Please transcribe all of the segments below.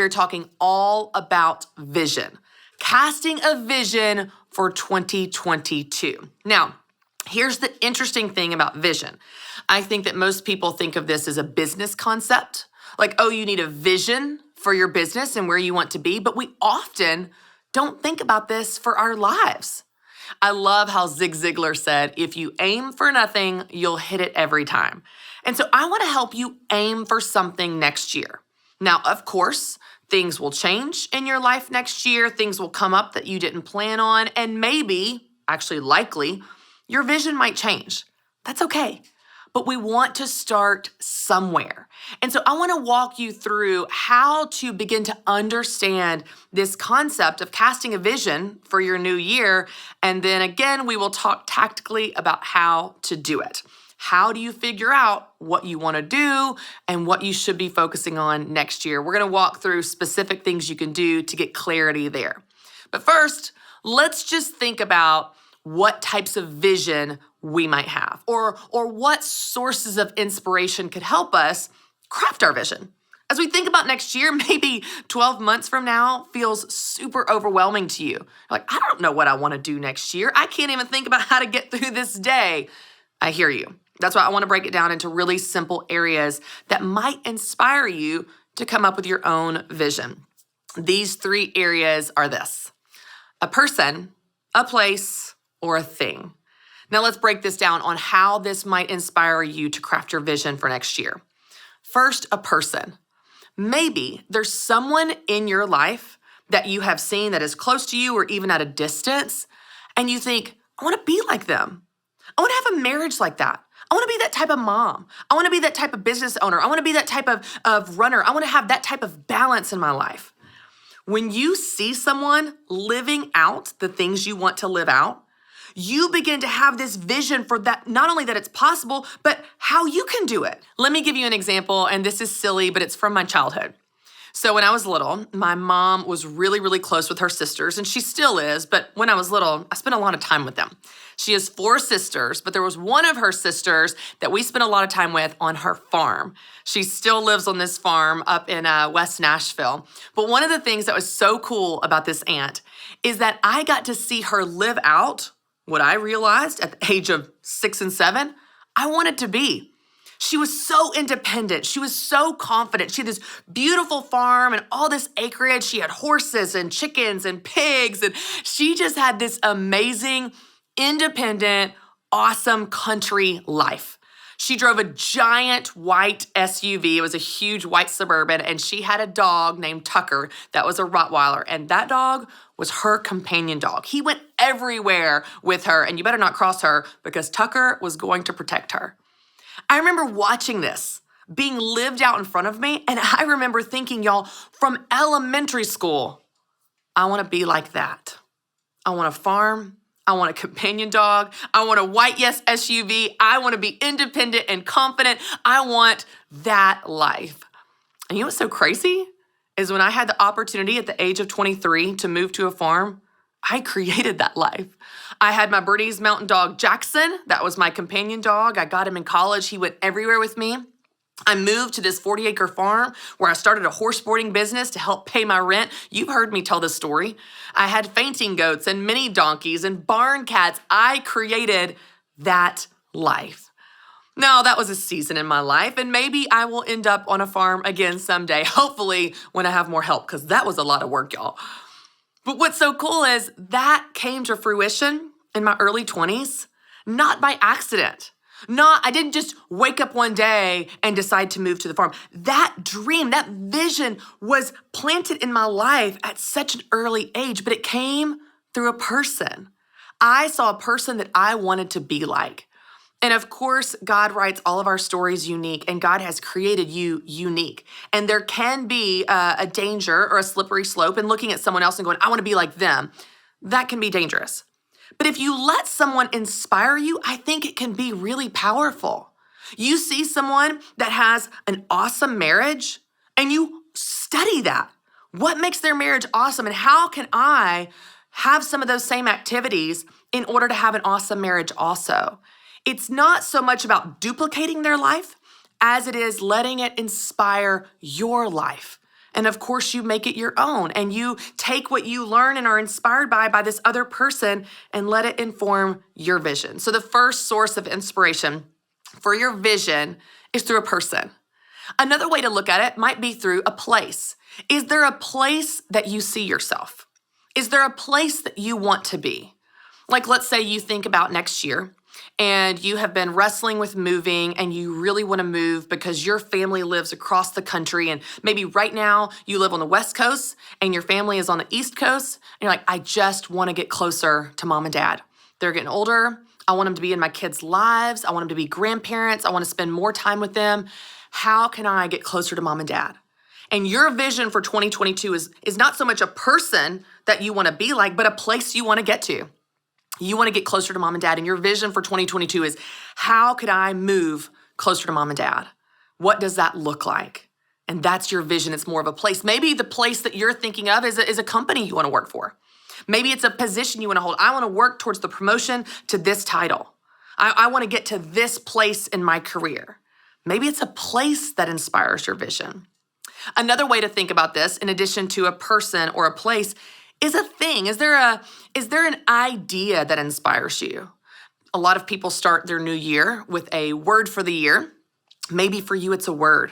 we're talking all about vision, casting a vision for 2022. Now, here's the interesting thing about vision. I think that most people think of this as a business concept, like, oh, you need a vision for your business and where you want to be, but we often don't think about this for our lives. I love how Zig Ziglar said, if you aim for nothing, you'll hit it every time. And so I want to help you aim for something next year. Now, of course, things will change in your life next year. Things will come up that you didn't plan on. And maybe, actually likely, your vision might change. That's okay. But we want to start somewhere. And so I want to walk you through how to begin to understand this concept of casting a vision for your new year. And then again, we will talk tactically about how to do it. How do you figure out what you want to do and what you should be focusing on next year? We're going to walk through specific things you can do to get clarity there. But first, let's just think about what types of vision we might have, or what sources of inspiration could help us craft our vision. As we think about next year, maybe 12 months from now feels super overwhelming to you. Like, I don't know what I want to do next year. I can't even think about how to get through this day. I hear you. That's why I want to break it down into really simple areas that might inspire you to come up with your own vision. These 3 areas are this: a person, a place, or a thing. Now let's break this down on how this might inspire you to craft your vision for next year. First, a person. Maybe there's someone in your life that you have seen that is close to you or even at a distance, and you think, I want to be like them. I want to have a marriage like that. I want to be that type of mom. I want to be that type of business owner. I want to be that type of runner. I want to have that type of balance in my life. When you see someone living out the things you want to live out, you begin to have this vision for that, not only that it's possible, but how you can do it. Let me give you an example, and this is silly, but it's from my childhood. So when I was little, my mom was really, really close with her sisters, and she still is, but when I was little, I spent a lot of time with them. She has 4 sisters, but there was one of her sisters that we spent a lot of time with on her farm. She still lives on this farm up in West Nashville. But one of the things that was so cool about this aunt is that I got to see her live out what I realized at the age of 6 and 7, I wanted to be. She was so independent. She was so confident. She had this beautiful farm and all this acreage. She had horses and chickens and pigs. And she just had this amazing, independent, awesome country life. She drove a giant white SUV. It was a huge white Suburban, and she had a dog named Tucker that was a Rottweiler, and that dog was her companion dog. He went everywhere with her, and you better not cross her because Tucker was going to protect her. I remember watching this being lived out in front of me, and I remember thinking, y'all, from elementary school, I want to be like that. I want a farm. I want a companion dog. I want a white SUV. I want to be independent and confident. I want that life. And you know what's so crazy is when I had the opportunity at the age of 23 to move to a farm, I created that life. I had my Bernese Mountain Dog, Jackson. That was my companion dog. I got him in college. He went everywhere with me. I moved to this 40-acre farm where I started a horse boarding business to help pay my rent. You've heard me tell this story. I had fainting goats and mini donkeys and barn cats. I created that life. Now, that was a season in my life, and maybe I will end up on a farm again someday, hopefully when I have more help, because that was a lot of work, y'all. But what's so cool is that came to fruition in my early 20s, not by accident. I didn't just wake up one day and decide to move to the farm. That dream, that vision was planted in my life at such an early age, but it came through a person. I saw a person that I wanted to be like. And of course, God writes all of our stories unique, and God has created you unique. And there can be a danger or a slippery slope in looking at someone else and going, I want to be like them. That can be dangerous. But if you let someone inspire you, I think it can be really powerful. You see someone that has an awesome marriage and you study that. What makes their marriage awesome, and how can I have some of those same activities in order to have an awesome marriage also? It's not so much about duplicating their life as it is letting it inspire your life. And of course, you make it your own and you take what you learn and are inspired by this other person and let it inform your vision. So the first source of inspiration for your vision is through a person. Another way to look at it might be through a place. Is there a place that you see yourself? Is there a place that you want to be? Like, let's say you think about next year and you have been wrestling with moving and you really want to move because your family lives across the country. And maybe right now you live on the West Coast and your family is on the East Coast. And you're like, I just want to get closer to mom and dad. They're getting older. I want them to be in my kids' lives. I want them to be grandparents. I want to spend more time with them. How can I get closer to mom and dad? And your vision for 2022 is not so much a person that you want to be like, but a place you want to get to. You want to get closer to mom and dad. And your vision for 2022 is, how could I move closer to mom and dad? What does that look like? And that's your vision. It's more of a place. Maybe the place that you're thinking of is a company you want to work for. Maybe it's a position you want to hold. I want to work towards the promotion to this title. I want to get to this place in my career. Maybe it's a place that inspires your vision. Another way to think about this, in addition to a person or a place, is a thing. Is there an idea that inspires you? A lot of people start their new year with a word for the year. Maybe for you, it's a word.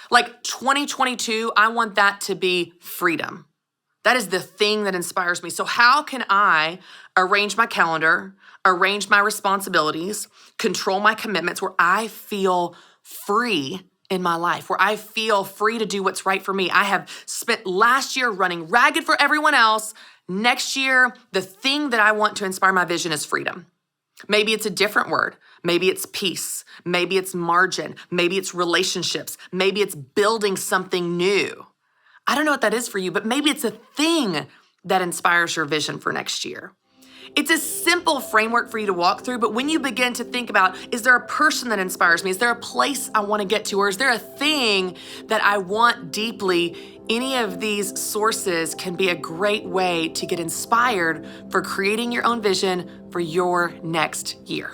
Like 2022, I want that to be freedom. That is the thing that inspires me. So how can I arrange my calendar, arrange my responsibilities, control my commitments where I feel free in my life, where I feel free to do what's right for me? I have spent last year running ragged for everyone else. Next year, the thing that I want to inspire my vision is freedom. Maybe it's a different word. Maybe it's peace. Maybe it's margin. Maybe it's relationships. Maybe it's building something new. I don't know what that is for you, but maybe it's a thing that inspires your vision for next year. It's a simple framework for you to walk through, but when you begin to think about, is there a person that inspires me? Is there a place I want to get to? Or is there a thing that I want deeply? Any of these sources can be a great way to get inspired for creating your own vision for your next year.